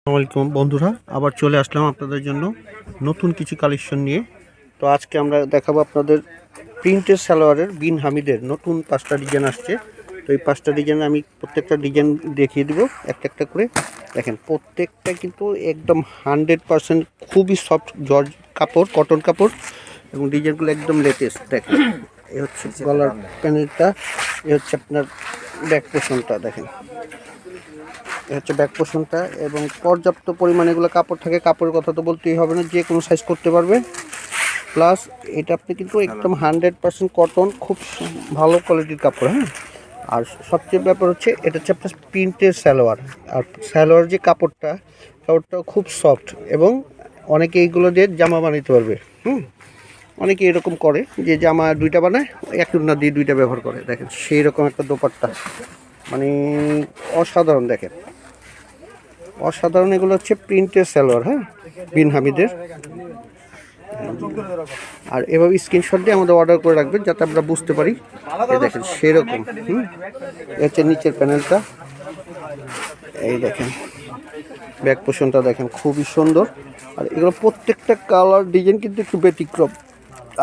আসসালামাইকুম বন্ধুরা, আবার চলে আসলাম আপনাদের জন্য নতুন কিছু কালেকশন নিয়ে। তো আজকে আমরা দেখাবো আপনাদের প্রিন্টের সালোয়ারের বিন হামিদের নতুন 5টা ডিজাইন আসছে। তো এই 5টা ডিজাইন আমি প্রত্যেকটা ডিজাইন দেখিয়ে দেবো একটা একটা করে। দেখেন প্রত্যেকটা কিন্তু একদম 100% খুবই সফট জর্জ কাপড়, কটন কাপড়, এবং ডিজাইনগুলো একদম লেটেস্ট। দেখেন এই হচ্ছে গলার প্যানেলটা, এই হচ্ছে আপনার ব্যাক পোর্শনটা। দেখেন হচ্ছে ব্যাক পোর্শনটা, এবং পর্যাপ্ত পরিমাণে এগুলো কাপড় থাকে। কাপড়ের কথা তো বলতেই হবে না, যে কোনো সাইজ করতে পারবে। প্লাস এটা আপনি কিন্তু একদম 100% কটন, খুব ভালো কোয়ালিটির কাপড়। হ্যাঁ, আর সবচেয়ে ব্যাপার হচ্ছে এটা হচ্ছে আপনার প্রিন্টের সালোয়ার। আর সালোয়ার যে কাপড়টা খুব সফট, এবং অনেকে এইগুলো দিয়ে জামা বানাইতে পারবে। অনেকে এরকম করে যে জামা দুইটা বানায়, এক না দিয়ে দুইটা ব্যবহার করে। দেখেন সেই রকম একটা দোপাট্টা, মানে অসাধারণ। দেখেন অসাধারণ, এগুলো হচ্ছে প্রিন্টের সালোয়ার। হ্যাঁ, বিন হামিদের। আর এভাবে স্ক্রিনশট দিয়ে আমাদের অর্ডার করে রাখবেন যাতে আমরা বুঝতে পারি। এই দেখেন সেরকম। হচ্ছে নিচের প্যানেলটা, এই দেখেন ব্যাক পোর্শনটা দেখেন খুবই সুন্দর। আর এগুলো প্রত্যেকটা কালার ডিজাইন কিন্তু একটু ব্যতিক্রম,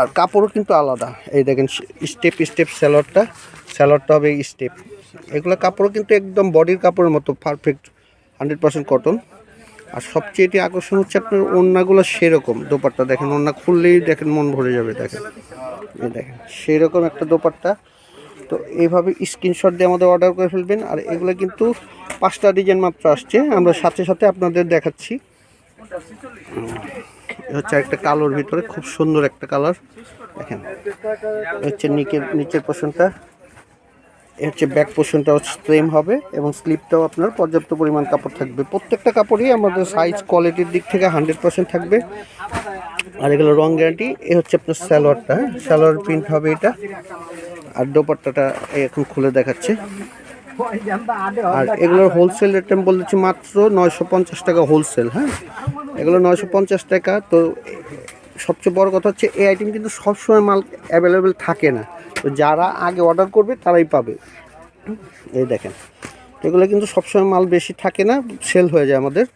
আর কাপড়ও কিন্তু আলাদা। এই দেখেন স্টেপ স্টেপ স্যালোয়ারটা হবে স্টেপ। এগুলো কাপড়ও কিন্তু একদম বডির কাপড়ের মতো পারফেক্ট 100% কটন। আর সবচেয়ে এটি আকর্ষণ হচ্ছে আপনার ওড়নাগুলো সেরকম। দোপাট্টা দেখেন, ওড়না খুললেই দেখেন মন ভরে যাবে। দেখেন এই দেখেন সেরকম একটা দোপাট্টা। তো এইভাবে স্ক্রিনশট দিয়ে আমাদের অর্ডার করে ফেলবেন। আর এগুলো কিন্তু 5টা ডিজাইন মাত্র আসছে, আমরা সাথে সাথে আপনাদের দেখাচ্ছি। হচ্ছে একটা কালোর ভিতরে খুব সুন্দর একটা কালার। দেখেন হচ্ছে নিচের পোর্শনটা, হচ্ছে ব্যাক পোর্শনটা সেম হবে, এবং স্লিপটাও আপনার পর্যাপ্ত পরিমাণ কাপড় থাকবে। প্রত্যেকটা কাপড়ই আমাদের সাইজ কোয়ালিটির দিক থেকে 100% থাকবে। আর এগুলো রং গ্যারান্টি। এ হচ্ছে আপনার সালোয়ারটা, সালোয়ার প্রিন্ট হবে এটা। আর দোপাট্টাটা এখন খুলে দেখাচ্ছে। আর এগুলোর হোলসেল রেট আমি বলতেছি মাত্র 950 টাকা হোলসেল। হ্যাঁ, এগুলো 950 টাকা। তো সবচেয়ে বড় কথা হচ্ছে এই আইটেম কিন্তু সবসময় মাল অ্যাভেলেবেল থাকে না। তো যারা আগে অর্ডার করবে তারাই পাবে। এই দেখেন এগুলো কিন্তু সবসময় মাল বেশি থাকে না, সেল হয়ে যায় আমাদের।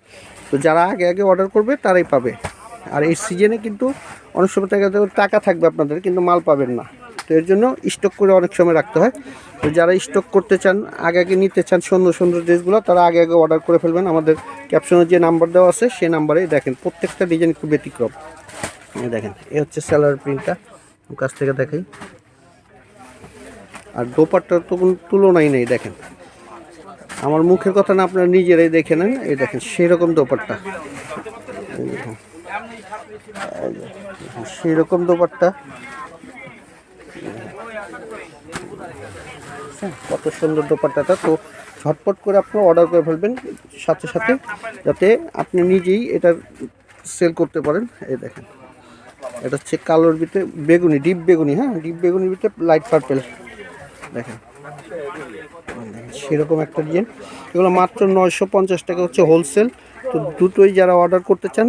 তো যারা আগে আগে অর্ডার করবে তারাই পাবে। আর এই সিজনে কিন্তু অনেক সময় টাকা থাকবে আপনাদের, কিন্তু মাল পাবেন না। তো এর জন্য স্টক করে অনেক সময় রাখতে হয়। তো যারা স্টক করতে চান, আগে আগে নিতে চান সুন্দর সুন্দর ড্রেসগুলো, তারা আগে আগে অর্ডার করে ফেলবেন। আমাদের ক্যাপশনে যে নাম্বার দেওয়া আছে সেই নাম্বারেই। দেখেন প্রত্যেকটা ডিজাইন একটু ব্যতিক্রম। দেখেন এ হচ্ছে স্যালোয়ার প্রিন্টটা, কাছ থেকে দেখাই। আর দোপাট্টার তো কোনো তুলনাই নেই। দেখেন আমার মুখের কথা না, আপনারা নিজেরাই দেখে নেন। এই দেখেন সেরকম দোপাট্টা, সেরকম দোপাট্টা। কত সুন্দর দোপাট্টাটা। তো ঝটপট করে আপনারা অর্ডার করে ফেলবেন সাথে সাথে, যাতে আপনি নিজেই এটা সেল করতে পারেন। এই দেখেন এটা হচ্ছে কালোর ভিতরে বেগুনি, ডিপ বেগুনি। হ্যাঁ, ডিপ বেগুনির ভিতরে লাইট পার্পেল। দেখেন সেরকম একটা ডিজাইন। এগুলো মাত্র 950 টাকা হচ্ছে হোলসেল। তো দুটোই যারা অর্ডার করতে চান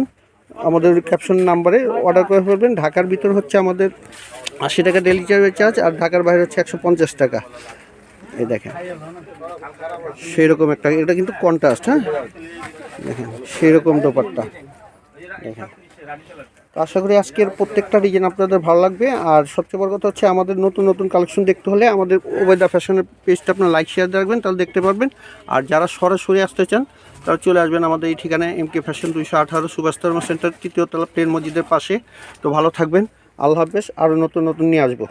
আমাদের ক্যাপশন নাম্বারে অর্ডার করে ফেলবেন। ঢাকার ভিতর হচ্ছে আমাদের 80 টাকা ডেলিভারি চার্জ, আর ঢাকার বাইরে হচ্ছে 150 টাকা। এই দেখেন সেরকম একটা, এটা কিন্তু কন্ট্রাস্ট। হ্যাঁ, দেখেন সেরকম দোপাট্টা। দেখেন তো আশা করি আজকের প্রত্যেকটা ডিজাইন আপনাদের ভালো লাগবে। আর সবচেয়ে বড় কথা হচ্ছে আমাদের নতুন নতুন কালেকশন দেখতে হলে আমাদের ওবেদা ফ্যাশনের পেজটা আপনার লাইক শেয়ার দিয়ে রাখবেন, তাহলে দেখতে পারবেন। আর যারা সরাসরি আসতে চান তারা চলে আসবেন আমাদের এই ঠিকানায়, MK ফ্যাশন 218 সুভাষ ধর্ম সেন্টার, 3য় তলা, প্লেন মসজিদের পাশে। তো ভালো থাকবেন, আল্লাহ হাফেজ। আরও নতুন নতুন নিয়ে আসবো।